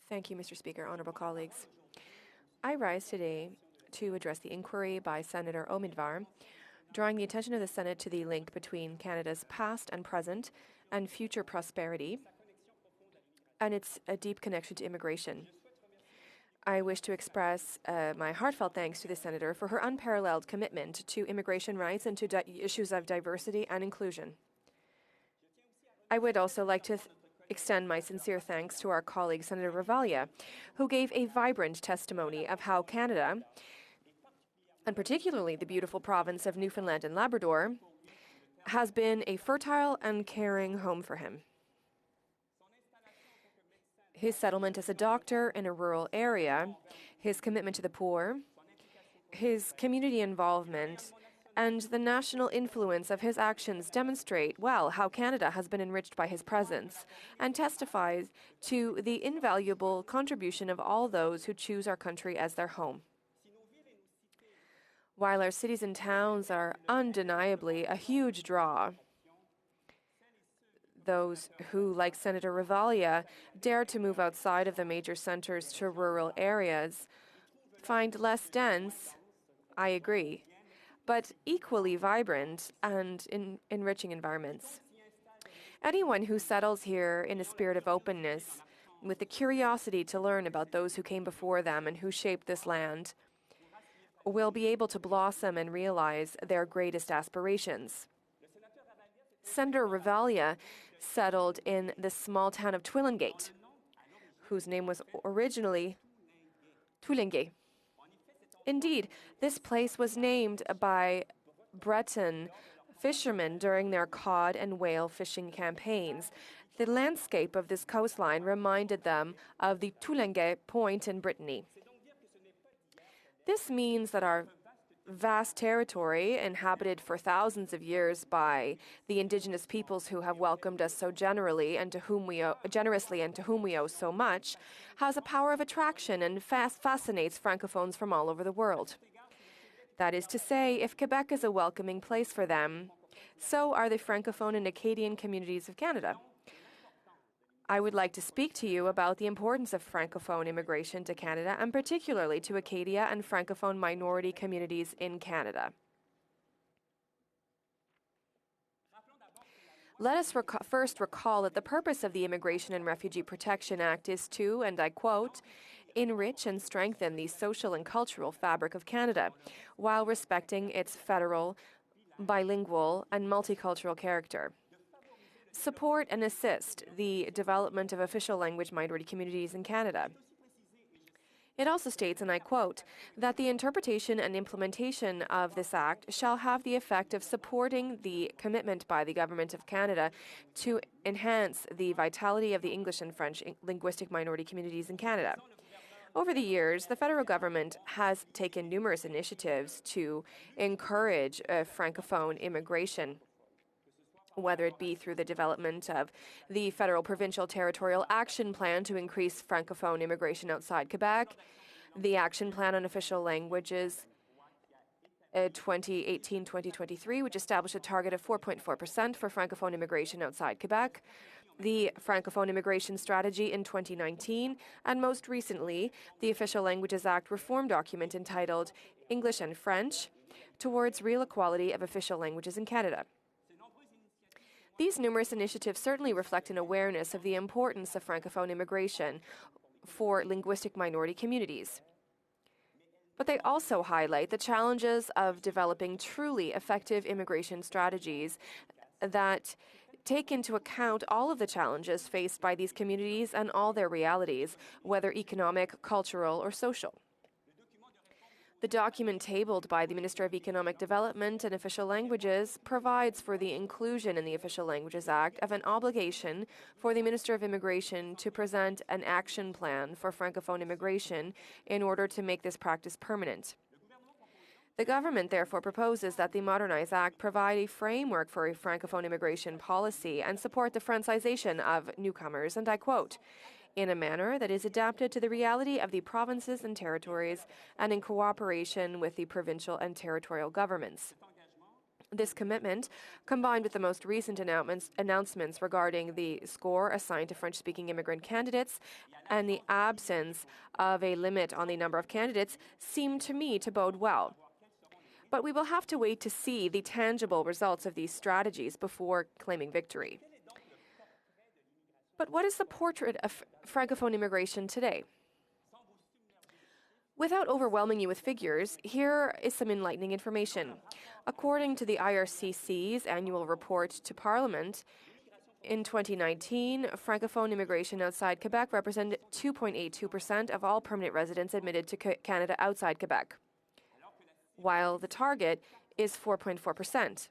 Thank you, Mr. Speaker. Honourable colleagues. I rise today to address the inquiry by Senator Omidvar, drawing the attention of the Senate to the link between Canada's past and present and future prosperity and its deep connection to immigration. I wish to express my heartfelt thanks to the Senator for her unparalleled commitment to immigration rights and to issues of diversity and inclusion. I would also like to extend my sincere thanks to our colleague Senator Revalia, who gave a vibrant testimony of how Canada, and particularly the beautiful province of Newfoundland and Labrador, has been a fertile and caring home for him. His settlement as a doctor in a rural area, his commitment to the poor, his community involvement, and the national influence of his actions demonstrate well how Canada has been enriched by his presence and testifies to the invaluable contribution of all those who choose our country as their home. While our cities and towns are undeniably a huge draw, those who, like Senator Revalia, dare to move outside of the major centres to rural areas find less dense, I agree, but equally vibrant and enriching environments. Anyone who settles here in a spirit of openness, with the curiosity to learn about those who came before them and who shaped this land, will be able to blossom and realize their greatest aspirations. Senator Revalia settled in the small town of Twillingate, whose name was originally Twillingay. Indeed, this place was named by Breton fishermen during their cod and whale fishing campaigns. The landscape of this coastline reminded them of the Twillingay Point in Brittany. This means that our vast territory, inhabited for thousands of years by the Indigenous peoples who have welcomed us so generously and to whom we owe so much, has a power of attraction and fascinates Francophones from all over the world. That is to say, if Quebec is a welcoming place for them, so are the Francophone and Acadian communities of Canada. I would like to speak to you about the importance of Francophone immigration to Canada, and particularly to Acadia and Francophone minority communities in Canada. Let us first recall that the purpose of the Immigration and Refugee Protection Act is to, and I quote, enrich and strengthen the social and cultural fabric of Canada, while respecting its federal, bilingual, and multicultural character. Support and assist the development of official language minority communities in Canada. It also states, and I quote, that the interpretation and implementation of this act shall have the effect of supporting the commitment by the Government of Canada to enhance the vitality of the English and French linguistic minority communities in Canada. Over the years, the federal government has taken numerous initiatives to encourage Francophone immigration, whether it be through the development of the Federal Provincial Territorial Action Plan to increase Francophone immigration outside Quebec, the Action Plan on Official Languages 2018-2023, which established a target of 4.4% for Francophone immigration outside Quebec, the Francophone Immigration Strategy in 2019, and most recently, the Official Languages Act reform document entitled English and French Towards Real Equality of Official Languages in Canada. These numerous initiatives certainly reflect an awareness of the importance of Francophone immigration for linguistic minority communities. But they also highlight the challenges of developing truly effective immigration strategies that take into account all of the challenges faced by these communities and all their realities, whether economic, cultural, or social. The document tabled by the Minister of Economic Development and Official Languages provides for the inclusion in the Official Languages Act of an obligation for the Minister of Immigration to present an action plan for Francophone immigration in order to make this practice permanent. The government therefore proposes that the Modernize Act provide a framework for a Francophone immigration policy and support the Francization of newcomers, and I quote, in a manner that is adapted to the reality of the provinces and territories and in cooperation with the provincial and territorial governments. This commitment, combined with the most recent announcements regarding the score assigned to French-speaking immigrant candidates and the absence of a limit on the number of candidates, seem to me to bode well. But we will have to wait to see the tangible results of these strategies before claiming victory. But what is the portrait of Francophone immigration today? Without overwhelming you with figures, here is some enlightening information. According to the IRCC's annual report to Parliament, in 2019, Francophone immigration outside Quebec represented 2.82% of all permanent residents admitted to Canada outside Quebec, while the target is 4.4%.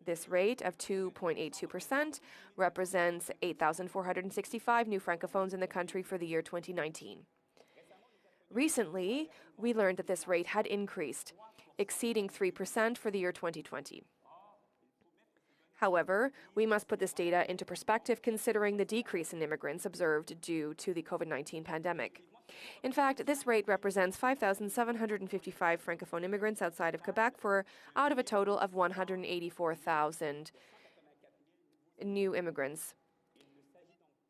This rate of 2.82% represents 8,465 new Francophones in the country for the year 2019. Recently, we learned that this rate had increased, exceeding 3% for the year 2020. However, we must put this data into perspective considering the decrease in immigrants observed due to the COVID-19 pandemic. In fact, this rate represents 5,755 Francophone immigrants outside of Quebec out of a total of 184,000 new immigrants.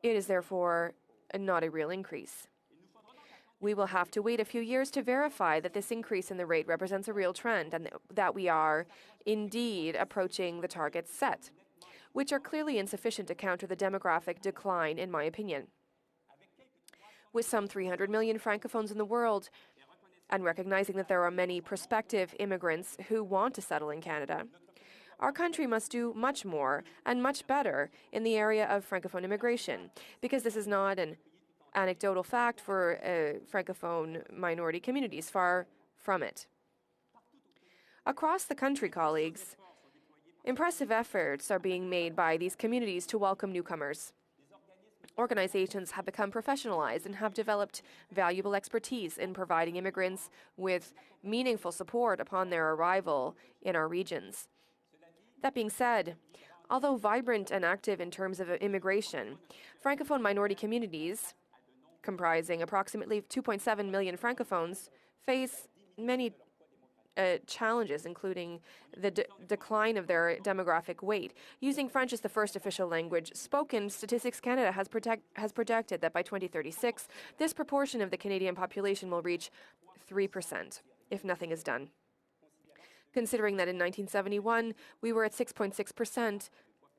It is therefore not a real increase. We will have to wait a few years to verify that this increase in the rate represents a real trend and that we are indeed approaching the targets set, which are clearly insufficient to counter the demographic decline, in my opinion. With some 300 million Francophones in the world, and recognizing that there are many prospective immigrants who want to settle in Canada, our country must do much more and much better in the area of Francophone immigration, because this is not an anecdotal fact for Francophone minority communities, far from it. Across the country, colleagues, impressive efforts are being made by these communities to welcome newcomers. Organizations have become professionalized and have developed valuable expertise in providing immigrants with meaningful support upon their arrival in our regions. That being said, although vibrant and active in terms of immigration, Francophone minority communities, comprising approximately 2.7 million Francophones, face many challenges, including the decline of their demographic weight. Using French as the first official language spoken, Statistics Canada has projected that by 2036, this proportion of the Canadian population will reach 3%, if nothing is done. Considering that in 1971, we were at 6.6%,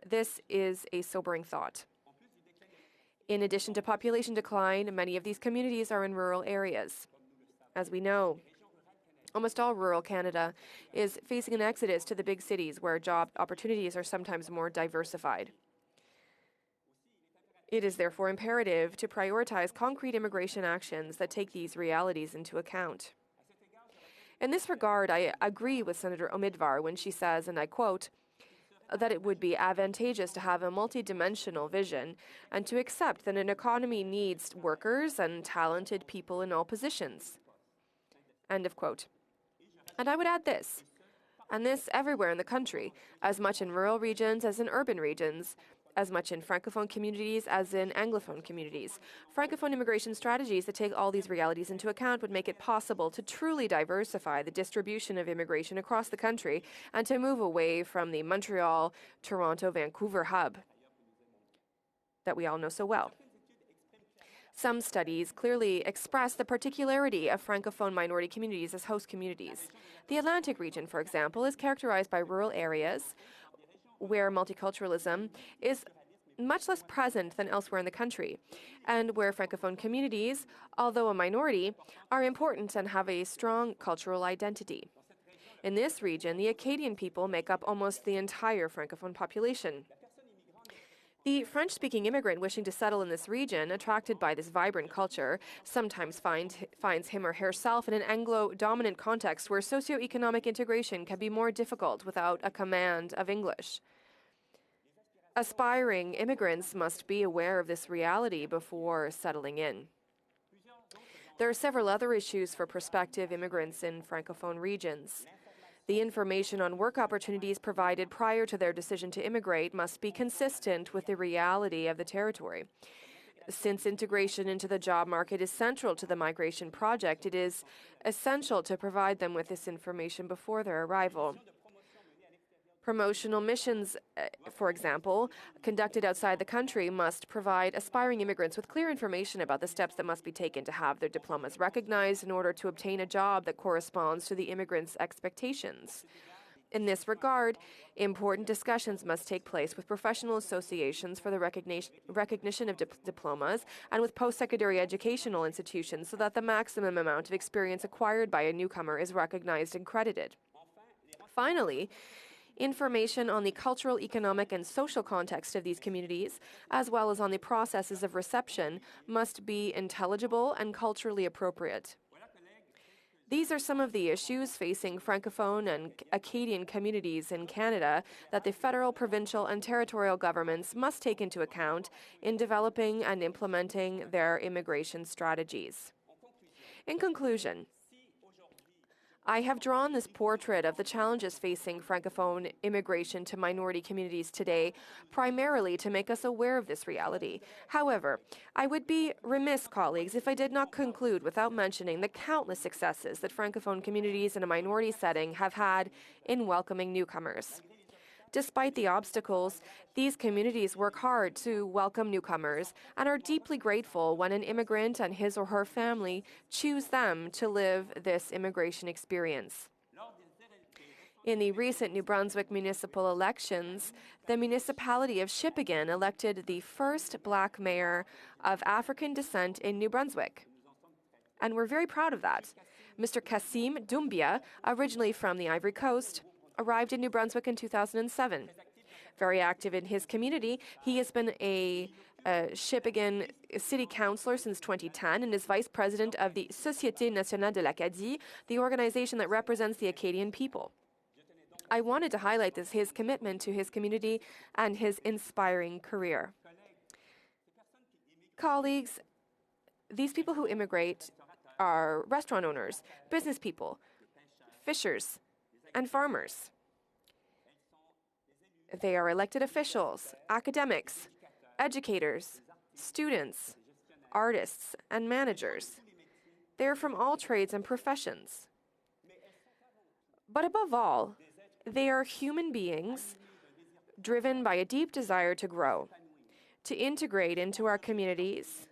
this is a sobering thought. In addition to population decline, many of these communities are in rural areas. As we know, almost all rural Canada is facing an exodus to the big cities where job opportunities are sometimes more diversified. It is therefore imperative to prioritize concrete immigration actions that take these realities into account. In this regard, I agree with Senator Omidvar when she says, and I quote, that it would be advantageous to have a multidimensional vision and to accept that an economy needs workers and talented people in all positions. End of quote. And I would add this, and this everywhere in the country, as much in rural regions as in urban regions, as much in Francophone communities as in Anglophone communities. Francophone immigration strategies that take all these realities into account would make it possible to truly diversify the distribution of immigration across the country and to move away from the Montreal, Toronto, Vancouver hub that we all know so well. Some studies clearly express the particularity of Francophone minority communities as host communities. The Atlantic region, for example, is characterized by rural areas where multiculturalism is much less present than elsewhere in the country, and where Francophone communities, although a minority, are important and have a strong cultural identity. In this region, the Acadian people make up almost the entire Francophone population. The French-speaking immigrant wishing to settle in this region, attracted by this vibrant culture, sometimes finds him or herself in an Anglo-dominant context where socioeconomic integration can be more difficult without a command of English. Aspiring immigrants must be aware of this reality before settling in. There are several other issues for prospective immigrants in Francophone regions. The information on work opportunities provided prior to their decision to immigrate must be consistent with the reality of the territory. Since integration into the job market is central to the migration project, it is essential to provide them with this information before their arrival. Promotional missions, for example, conducted outside the country must provide aspiring immigrants with clear information about the steps that must be taken to have their diplomas recognized in order to obtain a job that corresponds to the immigrants' expectations. In this regard, important discussions must take place with professional associations for the recognition of diplomas and with post-secondary educational institutions so that the maximum amount of experience acquired by a newcomer is recognized and credited. Finally, information on the cultural, economic, and social context of these communities, as well as on the processes of reception, must be intelligible and culturally appropriate. These are some of the issues facing Francophone and Acadian communities in Canada that the federal, provincial, and territorial governments must take into account in developing and implementing their immigration strategies. In conclusion, I have drawn this portrait of the challenges facing Francophone immigration to minority communities today, primarily to make us aware of this reality. However, I would be remiss, colleagues, if I did not conclude without mentioning the countless successes that Francophone communities in a minority setting have had in welcoming newcomers. Despite the obstacles, these communities work hard to welcome newcomers and are deeply grateful when an immigrant and his or her family choose them to live this immigration experience. In the recent New Brunswick municipal elections, the municipality of Shippagan elected the first Black mayor of African descent in New Brunswick. And we're very proud of that. Mr. Kassim Doumbia, originally from the Ivory Coast, arrived in New Brunswick in 2007. Very active in his community, he has been a Shippagan city councillor since 2010 and is vice president of the Société Nationale de l'Acadie, the organization that represents the Acadian people. I wanted to highlight his commitment to his community and his inspiring career. Colleagues, these people who immigrate are restaurant owners, business people, fishers, and farmers. They are elected officials, academics, educators, students, artists, and managers. They are from all trades and professions. But above all, they are human beings driven by a deep desire to grow, to integrate into our communities,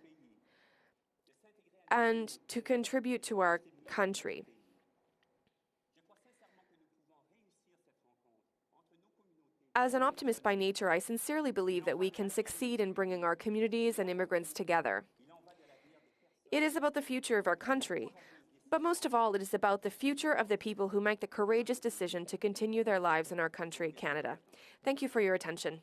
and to contribute to our country. As an optimist by nature, I sincerely believe that we can succeed in bringing our communities and immigrants together. It is about the future of our country, but most of all, it is about the future of the people who make the courageous decision to continue their lives in our country, Canada. Thank you for your attention.